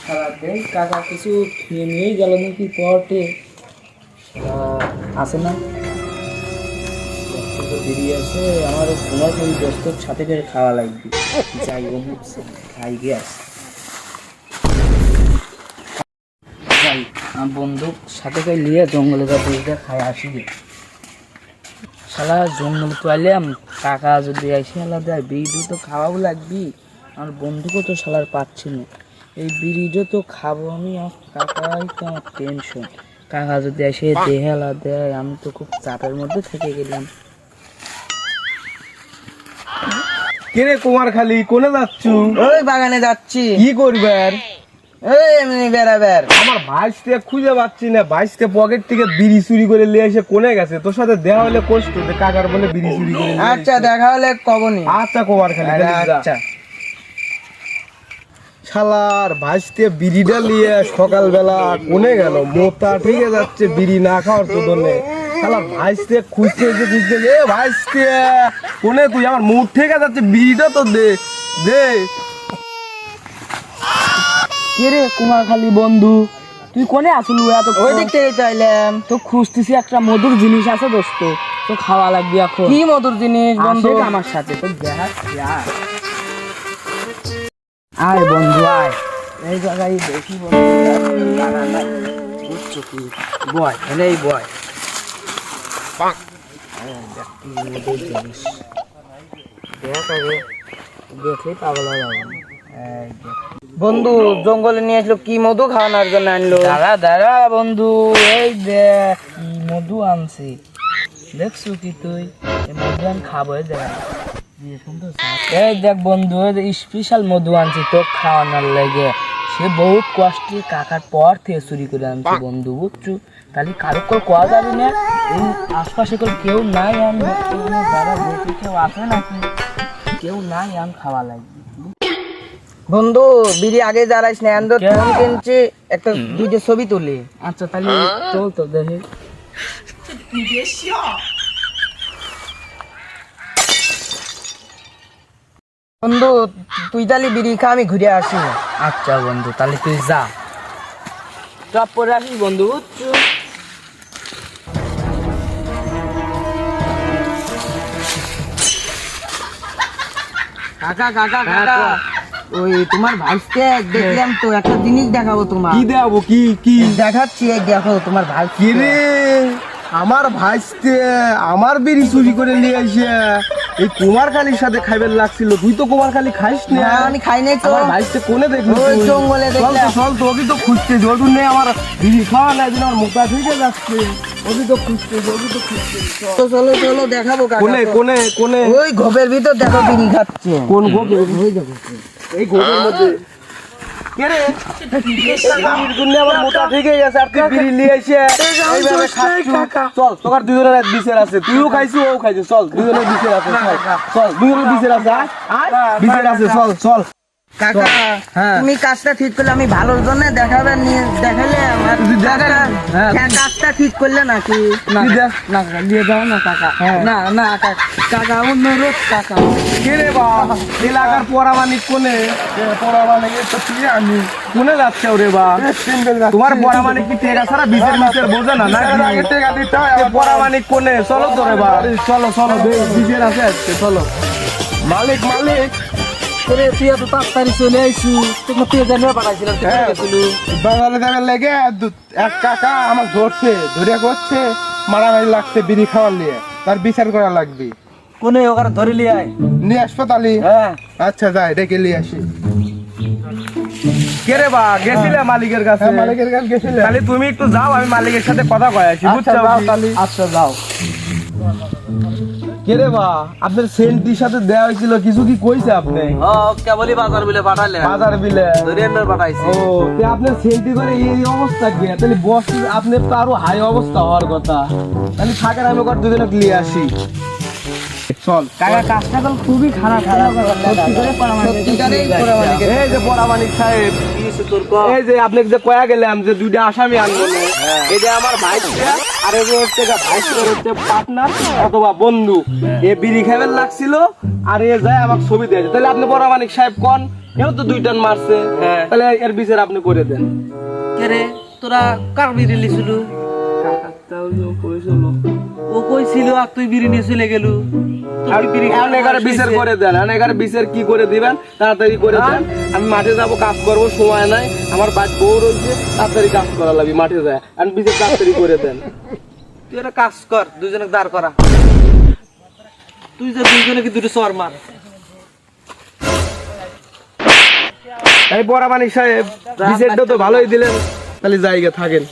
সারাতে কাকা কিছু খেয়ে নিয়েই গেল নাকি পটে আসে না বেরিয়ে আসে আমার তোমার ওই দোস্তর সাথে করে খাওয়া লাগবে যাই খাই গিয়ে আসে যাই আমার বন্ধু সাথে করে নিয়ে জঙ্গলে যা বইটা খাই আসি গে শালা জঙ্গল তো আইলাম কাকা যদি এসে আলা দেয় বিড়ি তো খাওয়াও লাগবি আমার বন্ধুকে তো শালার পাচ্ছি না এই বিড়িটা তো খাবো আমি আর কাকাই তো আমার টেনশন কাকা যদি এসে দেহেলা দেয় আমি তো খুব চাপের মধ্যে থেকে গেলাম কেরে কুমারখালী কোনে যাচ্ছু? ওই বাগানে যাচ্ছি। কি করবার? এই এমনি বেড়াবার। আমার ভাইসকে খুঁজে পাচ্ছি না, ভাইসকে পকেট থেকে বিড়ি চুরি করে নিয়ে এসে কোনে গেছে? তোর সাথে দেখা হলে কষ্ট যে কাকার বলে বিড়ি চুরি করে। আচ্ছা দেখা হলে কবনি। আচ্ছা কুমারখালী আচ্ছা শালার ভাইসকে বিড়িটা নিয়ে সকালবেলা কোনে গেল? মোটা ঠিকে যাচ্ছে বিড়ি না খাওয়ার তো দনে। শালার ভাইসকে খুঁজতে এ ভাইসকে কোনে তুই? আমার মুখ থেকে যাচ্ছে বিড়িটা তো দে দে। কে রে কুমারখালী বন্ধু, তুই কোনে আসলু? এত ওই দিক থেকে চাইলাম তো খুঁজতেছি একটা মধুর জিনিস আছে দোস্ত, তো খাওয়া লাগবে এখন। কি মধুর জিনিস বন্ধু? আমার সাথে তো দেখা আয় বন্ধু আয়, এই জায়গায় দেখি বন্ধু বুঝছো কি বয় এই বয় জিনিস দেখ আগে দেখলেই পাগল হয়ে যাবো। বন্ধু জঙ্গলে নিয়ে আসলো কি মধু খাওয়ানোর জন্য আনলো? দাঁড়া দাঁড়া বন্ধু, এই দেখ কি মধু আনছি, দেখছো কি তুই? এই মধু আমি খাবো। এই দেখ বন্ধু স্পেশাল মধু আনছি তো খাওয়ানোর লেগে। সে বহুত কষ্টে কাকার পর থেকে চুরি করে আনছে বন্ধু, বুঝছো? তাহলে কারো কোয়া যাবে না, এই আশপাশে কেউ নাই, আমি যারা দেখি কেউ আছে নাকি? কেউ নাই, আমি খাওয়া লাগবে। বন্ধু বিড়ি আগে যারাইস না, আন্দর ফোন কিনছি একটা দুইটা ছবি তুলি। আচ্ছা তাহলে চল তো দেখি। বন্ধু তুই তাহলে বিড়ি খা, আমি ঘুরে আসি। আচ্ছা বন্ধু তাহলে তুই যা, টপ করে আসিস বন্ধু, বুঝছো? কাকা কাকা কাকা, ওই তোমার ভাইকে দেখলাম তো, একটা জিনিস দেখাবো তোমার। কি দেখাবো? কি কি দেখাচ্ছি? এই দেখো তোমার ভাই। কি রে? আমার ভাইসকে আমার বিড়ি চুরি করে নিয়ে আসে এই কুমারখালীর সাথে খাইবার লাগছিল। তুই তো কুমারখালী খাইস না। আমি খাই নাই তো। আমার ভাইসকে কোনে দেখলি? ওই জঙ্গলে দেখলাম। চল তোকে তো খুঁজতে জরুর নেই, আমার বিড়ি খাওয়া না, আমার মোটা থেকে যাচ্ছে। ওকে তো খুঁজতে চলো চলো দেখাবো কাকা। কোনে কোনে কোনে? ওই ঘোপের ভিতর দেখো বিড়ি খাচ্ছে। কোন ঘোপে? ওই দেখো এই ঘোপের মধ্যে। কে রে? আমার মোটা ঠিক হয়ে গেছে আর তুই বিড়ি নিয়ে এসে এইভাবে খাচ্ছু। চল তোর দুজনের বিচার আছে, তুইও খাইছিস ও খাইছিস। চল দুজনের বিচার আছে, চল দুজনের বিচার আছে, বিচার আছে, চল চল। কাকা তুমি কাজটা ঠিক করলে, আমি ভালোর জন্য দেখাবেন নিয়ে দেখালে কাজটা ঠিক করলে নাকি? না কাকা দিয়ে দাও না কাকা। না না কাকা অনুরোধ কাকা। কে রে বা এলাকার পরামানিক কোনে? পরামানিক তো তুই আমি কোনে যাচ্ছে ওরে বা? তোমার পরামানিক কি টেকা ছাড়া বিচার মিচার বোঝে না নাকি? টেকা দিতে হয়। পরামানিক কোনে? চলো তো রে বা, চলো চলো বিচার আছে আজকে, চলো। মালিক মালিক তুই এত তাড়াতাড়ি চলে আইসিস, তোকে তুই জানিয়ে পাঠাইছিলাম। বাজারে যাবার লেগে এক কাকা আমার ধরছে, ধরে করছে মারামারি লাগছে বিড়ি খাওয়ার নিয়ে, তার বিচার করা লাগবে। কোনে ওখানে ধরে লিয়ে আয়, নিয়ে আসবো তাহলে? আচ্ছা যাই ডেকে নিয়ে আসি। কে রে বা গেছিলে মালিকের কাছে? মালিকের কাছে গেছিলে? তাহলে তুমি একটু যাও, আমি মালিকের সাথে কথা কয়ে আসি, বুঝছো? আচ্ছা যাও। কে রে বা আপনার সেন্টির সাথে দেওয়া হয়েছিল, কিছু কি কইছে আপনি? কেবলই বাজার বিলে পাঠালে। বাজার বিলে ধরিয়ান্ডার পাঠাইছি। ও তে আপনার সেন্টি করে এই অবস্থা কি? তাহলে বস আপনার তো আরো হাই অবস্থা হওয়ার কথা। তাহলে থাকেন আমি ওর দুজনে নিয়ে আসি। চল কাকা কাজটা তো খুবই খারাপ। এই যে পরামানিক সাহেব, এই যে আপনাকে যে কয়া গেলাম যে দুইটা আসামি আনবো, এই যে আমার ভাই আর এই যে হচ্ছে পার্টনার অথবা বন্ধু, এ বিড়ি খাইবার লাগছিল আর এ যায় আমাকে ছবি দিয়েছে। তাহলে আপনি পরামানিক সাহেব কোন এও তো 2 টান মারছে হ্যাঁ। তাহলে এর বিচার আপনি করে দেন। কে রে তোরা কার বিড়ি লিছিল? কাকারটাও যে কইছিল ও কইছিল আর তুই বিড়ি নিয়ে চলে গেল। আর এখন এগারে বিচার করে দেন, আর এগারে বিচার কি করে দিবেন তাড়াতাড়ি করে দেন। আমি মাঠে যাব, কাজ করব, সময় নাই, আমার বাড়ি বউ রয়েছে, তাড়াতাড়ি কাজ করা লাগবে মাঠে যায়, আর বিচার তাড়াতাড়ি করে দেন। তুই একটা কাজ কর, দুইজনে দাঁড় করা। তুই যে দুইজনে কি দুটো চর মার। এই বড় মানিক সাহেব বিচারটা তো ভালোই দিলেন, তাহলে জায়গা থাকেন।